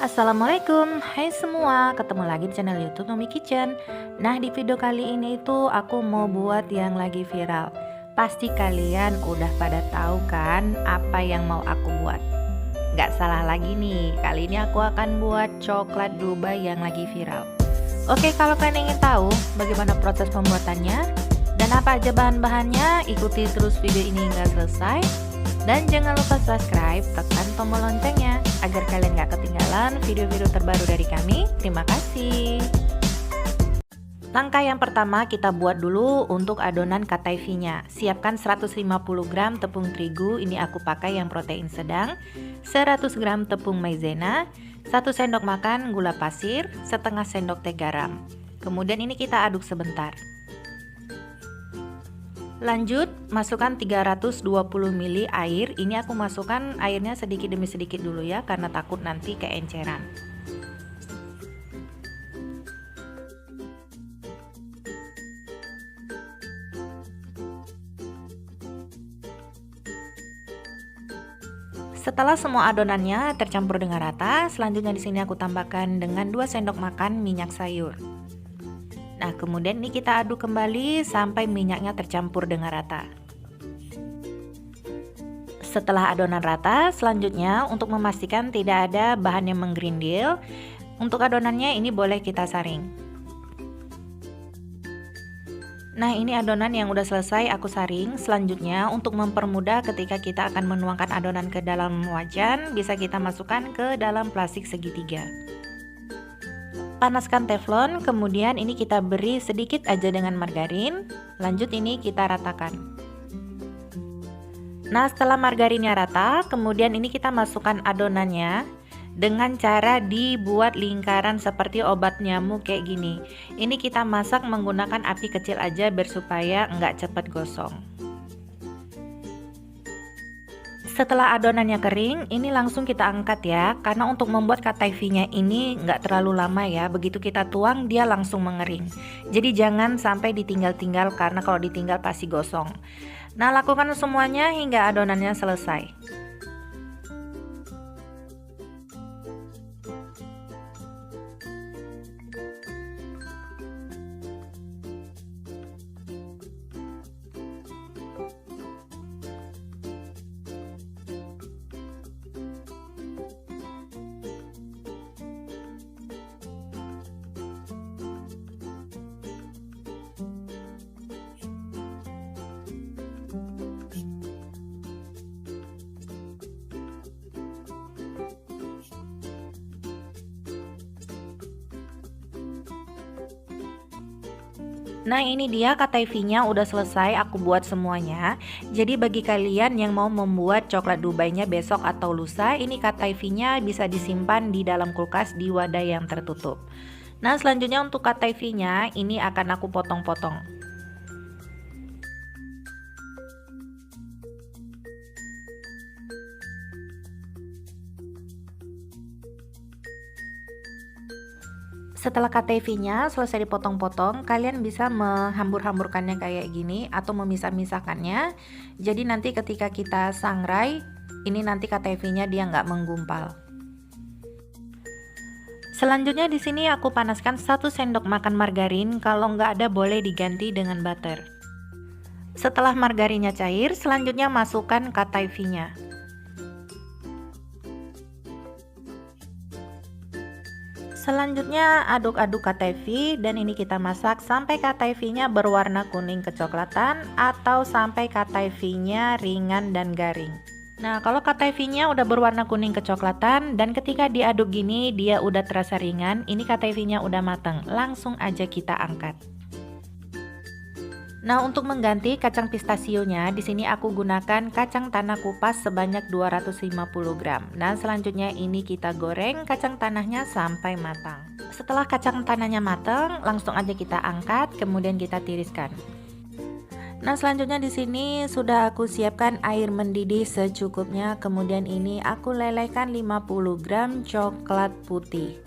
Assalamualaikum, hai semua, ketemu lagi di channel YouTube Nomi Kitchen. Nah, di video kali ini itu aku mau buat yang lagi viral. Pasti kalian udah pada tahu kan apa yang mau aku buat. Gak salah lagi nih, kali ini aku akan buat coklat Dubai yang lagi viral. Oke, kalau kalian ingin tahu bagaimana proses pembuatannya dan apa aja bahan-bahannya, ikuti terus video ini hingga selesai. Dan jangan lupa subscribe, tekan tombol loncengnya agar kalian gak ketinggalan video-video terbaru dari kami. Terima kasih. Langkah yang pertama kita buat dulu untuk adonan kataifinya. Siapkan 150 gram tepung terigu, ini aku pakai yang protein sedang, 100 gram tepung maizena, 1 sendok makan gula pasir, setengah sendok teh garam. Kemudian ini kita aduk sebentar. Lanjut, masukkan 320 ml air. Ini aku masukkan airnya sedikit demi sedikit dulu ya, karena takut nanti keenceran. Setelah semua adonannya tercampur dengan rata, selanjutnya di sini aku tambahkan dengan 2 sendok makan minyak sayur. Nah, kemudian ini kita aduk kembali sampai minyaknya tercampur dengan rata. Setelah adonan rata, selanjutnya untuk memastikan tidak ada bahan yang menggerindil, untuk adonannya ini boleh kita saring. Nah, ini adonan yang udah selesai aku saring. Selanjutnya untuk mempermudah ketika kita akan menuangkan adonan ke dalam wajan, bisa kita masukkan ke dalam plastik segitiga. Panaskan teflon, kemudian ini kita beri sedikit aja dengan margarin. Lanjut ini kita ratakan. Nah, setelah margarinnya rata, kemudian ini kita masukkan adonannya dengan cara dibuat lingkaran seperti obat nyamuk kayak gini. Ini kita masak menggunakan api kecil aja biar supaya nggak cepat gosong. Setelah adonannya kering, ini langsung kita angkat ya, karena untuk membuat kataifinya ini nggak terlalu lama ya. Begitu kita tuang dia langsung mengering. Jadi jangan sampai ditinggal-tinggal, karena kalau ditinggal pasti gosong. Nah, lakukan semuanya hingga adonannya selesai. Nah, ini dia kataifinya udah selesai aku buat semuanya. Jadi bagi kalian yang mau membuat coklat Dubainya besok atau lusa, ini kataifinya bisa disimpan di dalam kulkas di wadah yang tertutup. Nah, selanjutnya untuk kataifinya ini akan aku potong-potong. Setelah kataifinya selesai dipotong-potong, kalian bisa menghambur-hamburkannya kayak gini atau memisah-misahkannya. Jadi nanti ketika kita sangrai, ini nanti kataifinya dia nggak menggumpal. Selanjutnya di sini aku panaskan 1 sendok makan margarin, kalau nggak ada boleh diganti dengan butter. Setelah margarinnya cair, selanjutnya masukkan kataifinya. Selanjutnya aduk-aduk kataifi dan ini kita masak sampai kataifinya berwarna kuning kecoklatan atau sampai kataifinya ringan dan garing. Nah, kalau kataifinya udah berwarna kuning kecoklatan dan ketika diaduk gini dia udah terasa ringan, ini kataifinya udah matang. Langsung aja kita angkat. Nah, untuk mengganti kacang pistasionya, di sini aku gunakan kacang tanah kupas sebanyak 250 gram. Nah, selanjutnya ini kita goreng kacang tanahnya sampai matang. Setelah kacang tanahnya matang, langsung aja kita angkat, kemudian kita tiriskan. Nah, selanjutnya di sini sudah aku siapkan air mendidih secukupnya. Kemudian ini aku lelehkan 50 gram coklat putih.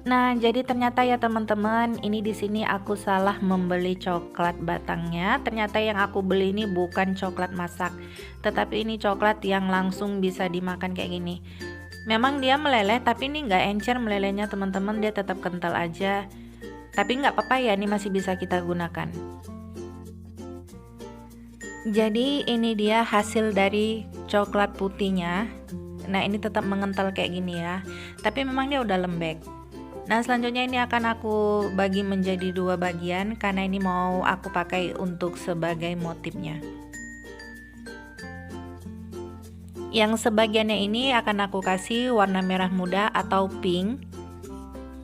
Nah, jadi ternyata ya teman-teman, ini di sini aku salah membeli coklat batangnya. Ternyata yang aku beli ini bukan coklat masak, tetapi ini coklat yang langsung bisa dimakan kayak gini. Memang dia meleleh, tapi ini nggak encer melelehnya teman-teman, dia tetap kental aja. Tapi nggak apa-apa ya, ini masih bisa kita gunakan. Jadi ini dia hasil dari coklat putihnya. Nah, ini tetap mengental kayak gini ya, tapi memang dia udah lembek. Nah, selanjutnya ini akan aku bagi menjadi dua bagian karena ini mau aku pakai untuk sebagai motifnya. Yang sebagiannya ini akan aku kasih warna merah muda atau pink.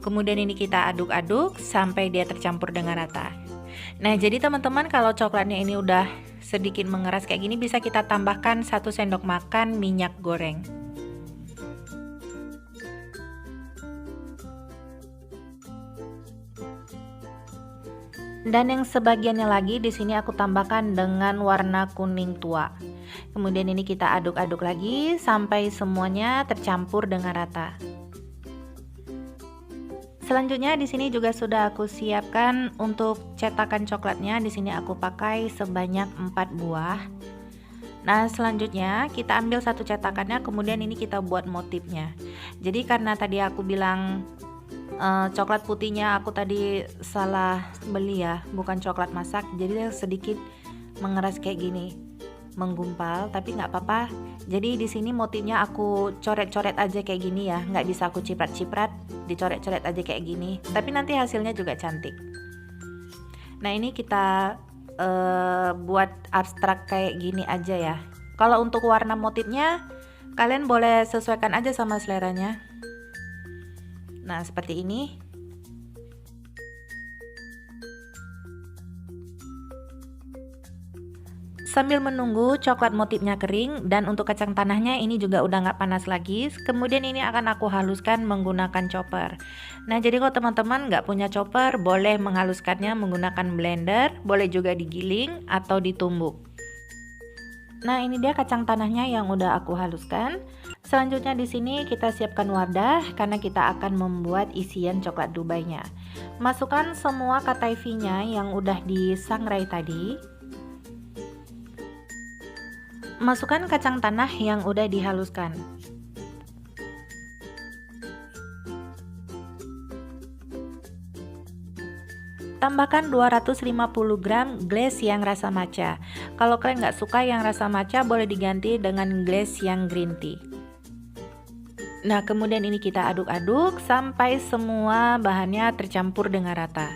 Kemudian ini kita aduk-aduk sampai dia tercampur dengan rata. Nah, jadi teman-teman, kalau coklatnya ini udah sedikit mengeras kayak gini, bisa kita tambahkan 1 sendok makan minyak goreng. Dan yang sebagiannya lagi di sini aku tambahkan dengan warna kuning tua. Kemudian ini kita aduk-aduk lagi sampai semuanya tercampur dengan rata. Selanjutnya di sini juga sudah aku siapkan untuk cetakan coklatnya. Di sini aku pakai sebanyak 4 buah. Nah, selanjutnya kita ambil satu cetakannya, kemudian ini kita buat motifnya. Jadi karena tadi aku bilang coklat putihnya aku tadi salah beli ya, bukan coklat masak, jadi sedikit mengeras kayak gini, menggumpal, tapi nggak apa-apa. Jadi di sini motifnya aku coret-coret aja kayak gini ya, nggak bisa aku ciprat-ciprat, dicoret-coret aja kayak gini, tapi nanti hasilnya juga cantik. Nah, ini kita buat abstrak kayak gini aja ya. Kalau untuk warna motifnya kalian boleh sesuaikan aja sama seleranya. Nah, seperti ini. Sambil menunggu coklat motifnya kering, dan untuk kacang tanahnya ini juga udah nggak panas lagi. Kemudian ini akan aku haluskan menggunakan chopper. Nah, jadi kalau teman-teman nggak punya chopper, boleh menghaluskannya menggunakan blender, boleh juga digiling atau ditumbuk. Nah, ini dia kacang tanahnya yang udah aku haluskan. Selanjutnya di sini kita siapkan wadah karena kita akan membuat isian coklat Dubai-nya. Masukkan semua kataifinya yang udah disangrai tadi. Masukkan kacang tanah yang udah dihaluskan. Tambahkan 250 gram glaze yang rasa matcha. Kalau kalian nggak suka yang rasa matcha, boleh diganti dengan glaze yang green tea. Nah, kemudian ini kita aduk-aduk sampai semua bahannya tercampur dengan rata.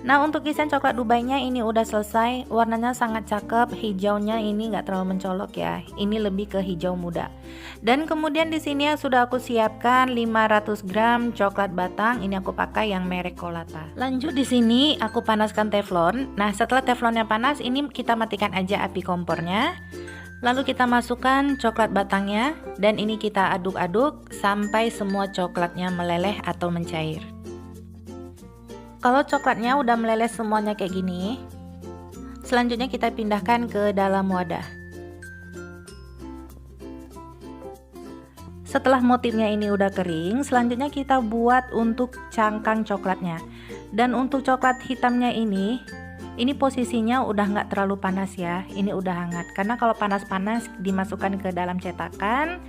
Nah, untuk isian coklat Dubai-nya ini udah selesai. Warnanya sangat cakep, hijaunya ini nggak terlalu mencolok ya. Ini lebih ke hijau muda. Dan kemudian di sini sudah aku siapkan 500 gram coklat batang. Ini aku pakai yang merek Colata. Lanjut di sini aku panaskan teflon. Nah, setelah teflonnya panas, ini kita matikan aja api kompornya. Lalu kita masukkan coklat batangnya dan ini kita aduk-aduk sampai semua coklatnya meleleh atau mencair. Kalau coklatnya udah meleleh semuanya kayak gini, selanjutnya kita pindahkan ke dalam wadah. Setelah motifnya ini udah kering, selanjutnya kita buat untuk cangkang coklatnya. Dan untuk coklat hitamnya ini posisinya udah nggak terlalu panas ya, ini udah hangat. Karena kalau panas-panas dimasukkan ke dalam cetakan,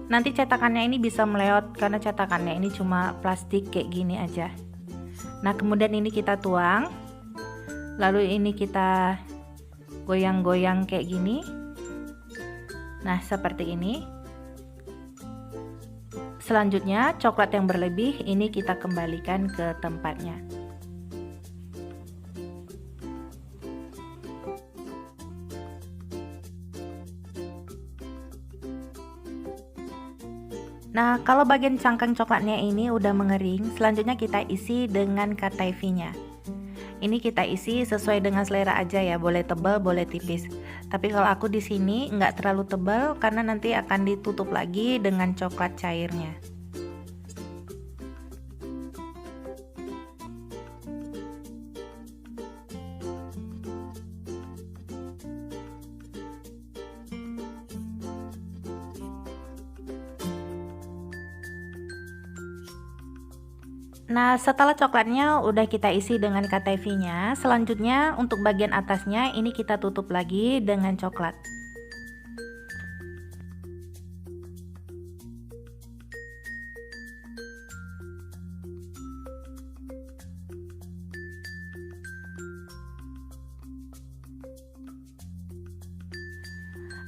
nanti cetakannya ini bisa meleot karena cetakannya ini cuma plastik kayak gini aja. Nah, kemudian ini kita tuang, lalu ini kita goyang-goyang kayak gini. Nah, seperti ini. Selanjutnya coklat yang berlebih ini kita kembalikan ke tempatnya. Nah, kalau bagian cangkang coklatnya ini udah mengering, selanjutnya kita isi dengan kataifinya. Ini kita isi sesuai dengan selera aja ya, boleh tebal, boleh tipis. Tapi kalau aku di sini nggak terlalu tebal karena nanti akan ditutup lagi dengan coklat cairnya. Nah, setelah coklatnya udah kita isi dengan KTV-nya, selanjutnya untuk bagian atasnya ini kita tutup lagi dengan coklat.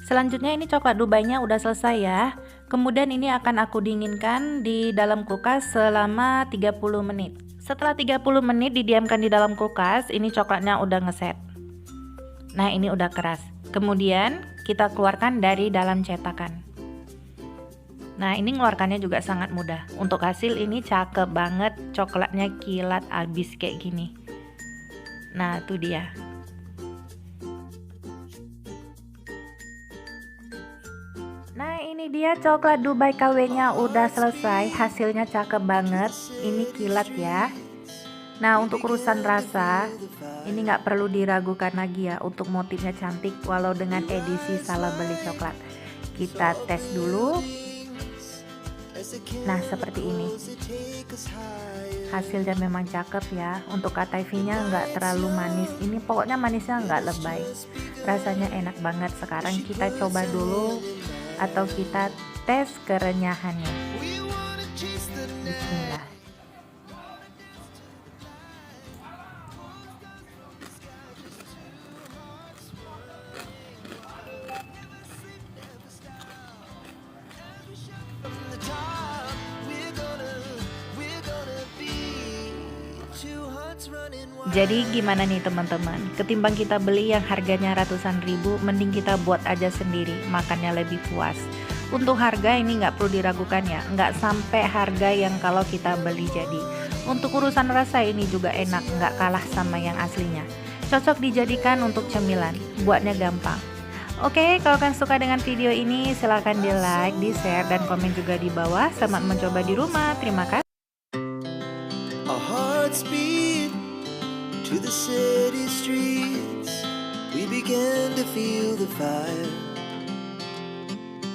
Selanjutnya ini coklat Dubainya udah selesai ya. Kemudian ini akan aku dinginkan di dalam kulkas selama 30 menit. Setelah 30 menit didiamkan di dalam kulkas, ini coklatnya udah ngeset. Nah, ini udah keras. Kemudian kita keluarkan dari dalam cetakan. Nah, ini ngeluarkannya juga sangat mudah. Untuk hasil ini cakep banget, coklatnya kilat abis kayak gini. Nah, itu dia. Nah, ini dia coklat Dubai KW-nya udah selesai. Hasilnya cakep banget. Ini kilat ya. Nah, untuk urusan rasa, ini nggak perlu diragukan lagi ya. Untuk motifnya cantik, walau dengan edisi salah beli coklat. Kita tes dulu. Nah, seperti ini. Hasilnya memang cakep ya. Untuk KTV-nya nggak terlalu manis. Ini pokoknya manisnya nggak lebay. Rasanya enak banget. Sekarang kita coba dulu atau kita tes kerenyahannya. Bismillah. Jadi gimana nih teman-teman, ketimbang kita beli yang harganya ratusan ribu, mending kita buat aja sendiri, makannya lebih puas. Untuk harga ini nggak perlu diragukan ya, nggak sampai harga yang kalau kita beli jadi. Untuk urusan rasa ini juga enak, nggak kalah sama yang aslinya. Cocok dijadikan untuk cemilan, buatnya gampang. Oke, kalau kalian suka dengan video ini silahkan di like, di share, dan komen juga di bawah. Selamat mencoba di rumah, terima kasih. To the city streets, we began to feel the fire.